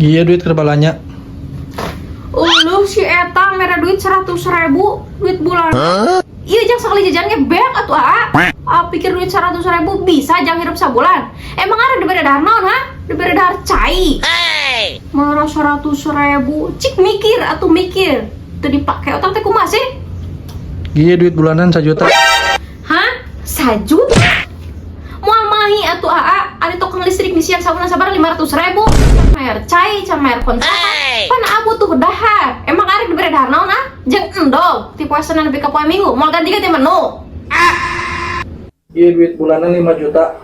Iya duit kerbalanya. Uluh si Eta merah duit 100.000 duit bulan. Iya jang sekali jajannya bank atau pikir duit 100.000 bisa jang hidup sebulan. Emang ada diberi dahar naon ha? Diberi dahar cai. Marah 100.000 cik mikir atau mikir itu dipakai otak teh kumaha sih? Iya duit bulanan 1 juta. Hah? 1 juta? Moal mahi atuh ada tukang listrik misian sabulan sabar 500.000. Mayar cai, can mayar kontrakan. Pan abu tuh dahar. Emang arek diberi dahar naon Jeung endog ti poe Senin nepi ka poe Minggu moal ganti-ganti menu. Iya duit bulanan 5 juta.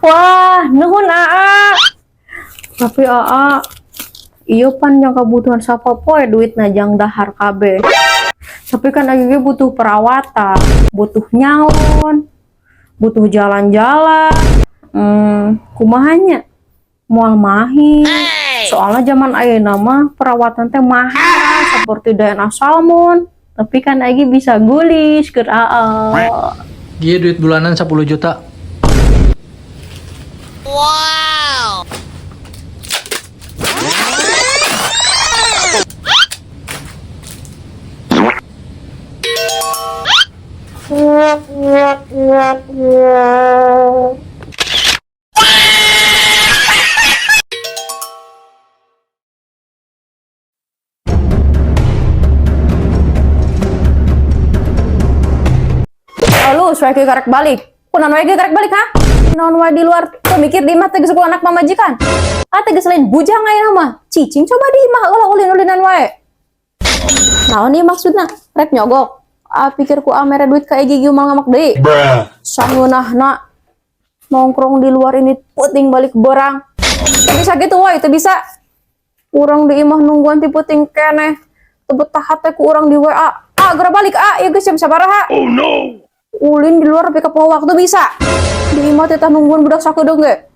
Wah, nuhun Tapi iya pan yang kebutuhan sapopoe duit najang dahar KB. Tapi kan lagi butuh perawatan, butuh nyaon, butuh jalan-jalan. Kumahanya moal mahi. Soalnya zaman ayeuna mah perawatan teh mahal seperti DNA salmon. Tapi kan lagi bisa gulis ke Iya duit bulanan 10 juta. Wow. Lu suai karek balik. Kunaon wae karek balik ha? Naon wae di luar tuh mikir di mah teh geus anak pamajikan. Teh geus lain bujang ayeuna mah. Cicing coba di mah ulah ulin-ulinan wae. Naon ieu maksudna? Rek nyogok. Pikirku mere duit ka gigi mal ngamak deui. Sangeunahna nongkrong di luar ini puting balik berang. Teu bisa gitu wae, teu bisa. Urang di imah nungguan ti puting keneh. Teu betah teh ku urang di WA. Geura balik ieu geus jam sabaraha? Oh no. Ulin di luar pick up waktu bisa. Di imah teh nungguan budak sakedeung ge.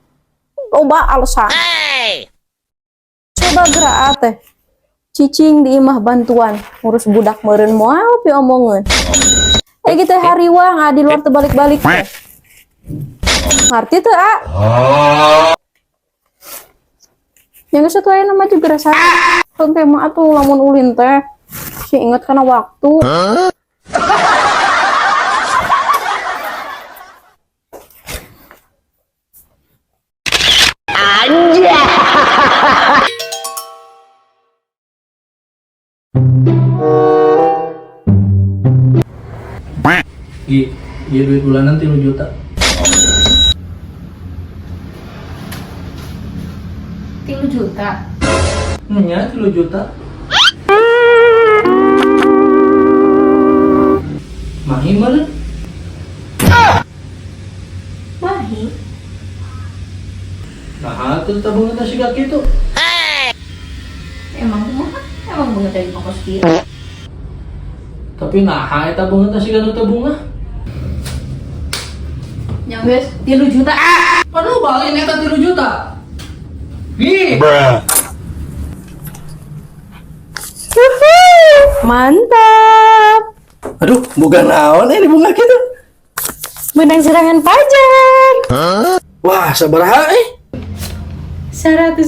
Loba alasan. Coba geura teh. Cicing di imah bantuan ngurus budak meureun moal pi omongeun. Gitu hariwang di luar teu balik-balik teh. Ngarti teu Yang satu aya nama juga rasa. Teu mah atuh lamun ulin teh. Si inget kana waktu. Iya duit bulanan 3 juta. 3 juta. Nya 3 juta. Mahi meureun. Mahi. Nah, atuh tabungan teh siga kitu. Emang kumaha? Emang beungeut dari pokos kieu. Tapi nah eta tabungan teh siga nu teu bunga. Yang geus 3 juta. Aduh balik eta 3 juta. Mantap. Aduh, boga naon ini bunga kitu? Menang serangan pajak. Wah, sabaraha 100.000.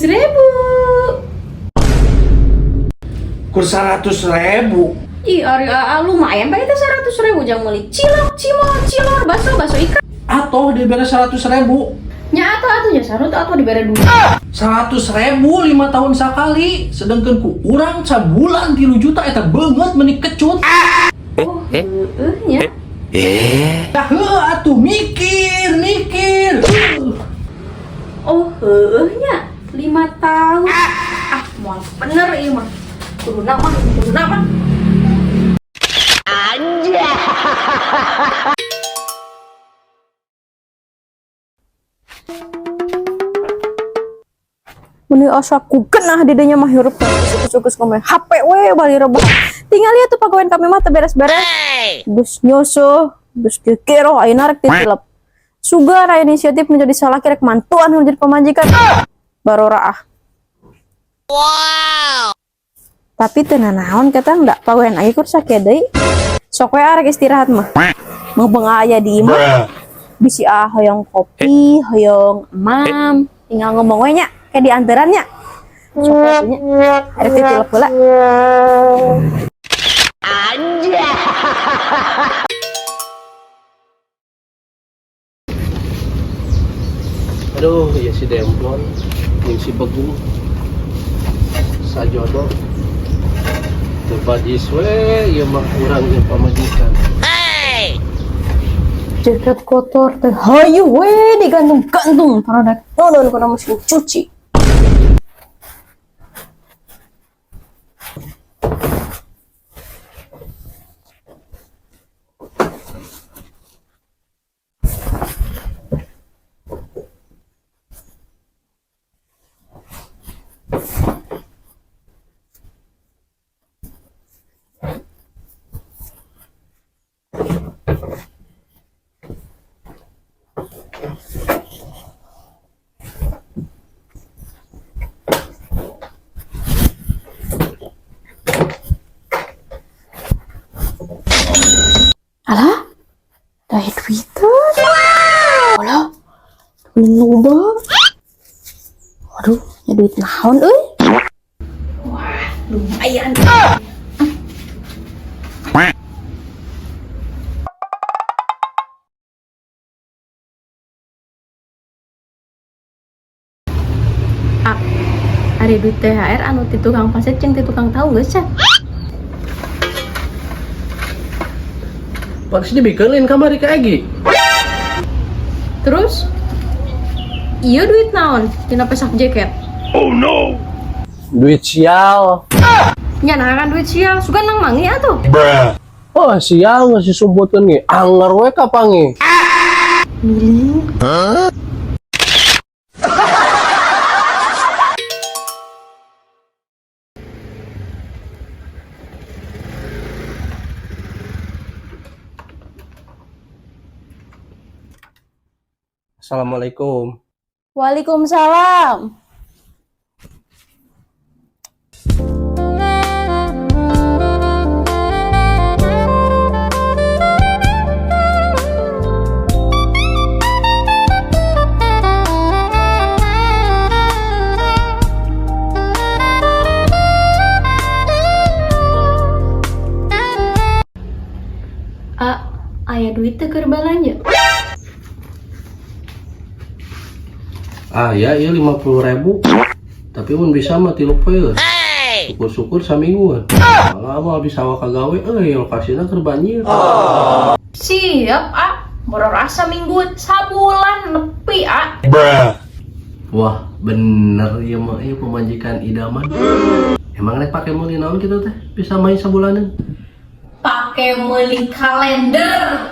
Kur 100.000. Ih, ari lumayan bae teh 100.000 jang meuli cilok, cilor, baso ikan. Atoh dibere 100.000. Nya atuh sarut atuh dibere duit. 100.000 5 tahun sekali, sedangkan ku urang sabulan 3 juta eta beungeut meuni kecut. Oh, nya. Dah atuh mikir. Oh, nya 5 tahun. Moal bener ieu mah. Kuduna mah. Meni asaku genah di dinya mah hirup sukus kome HP we bali rebah. Tinggal lihat tuh pagawean kami mah teu beres-beres. Geus nyusuh, geus kekero ayeuna rek ditilep. Sugar inisiatif menjadi salah kirek mantuan menjadi pemajikan. Barora Wow. Tapi teu naon kata ndak pagawean aya kur sakea deui. Sok we arek istirahat mah. Mumpung aya di imah. Bisi hoyong kopi, hoyong emam, tinggal ngomong we nya kayak di antarannya. Sopnya ada titilap pula. Aduh, ya si Demplon, yang si Begung, sajodoh, terbajis we, ya mah kurang yang pamajikan. Jaket kotor teh hayu we digantung-gantung karena nonton kana mesin cuci. Alah, dari Twitter. Alah, lupa. Aduh, ya duit naon euy. Wah, lumayan. Ah, ada duit THR anu ti tukang paset jeung ti tukang tahu geus cenah. Pas dibikelin kamari ke Egi. Terus iya duit naon tina pesak jaket. Duit sial. Nyanakan duit sial sugan nang mangi atuh. Oh sial ngasih sumbutin nih, anger we kapangi. Assalamualaikum. Waalaikumsalam. Aya duit teh keur balanja. Ah ya, iya 50.000. Tapi mun bisa mah 3 poe. Syukur-syukur samingguan. Malah mah bisa awak kagawe, lokasina keur banjir. Siap, baru rasa mingguan sabulan nepi, Wah, bener ya mah pemajikan idaman. Emang rek pake meuli naon kitu teh? Bisa main sabulanan. Pakai meuli kalender.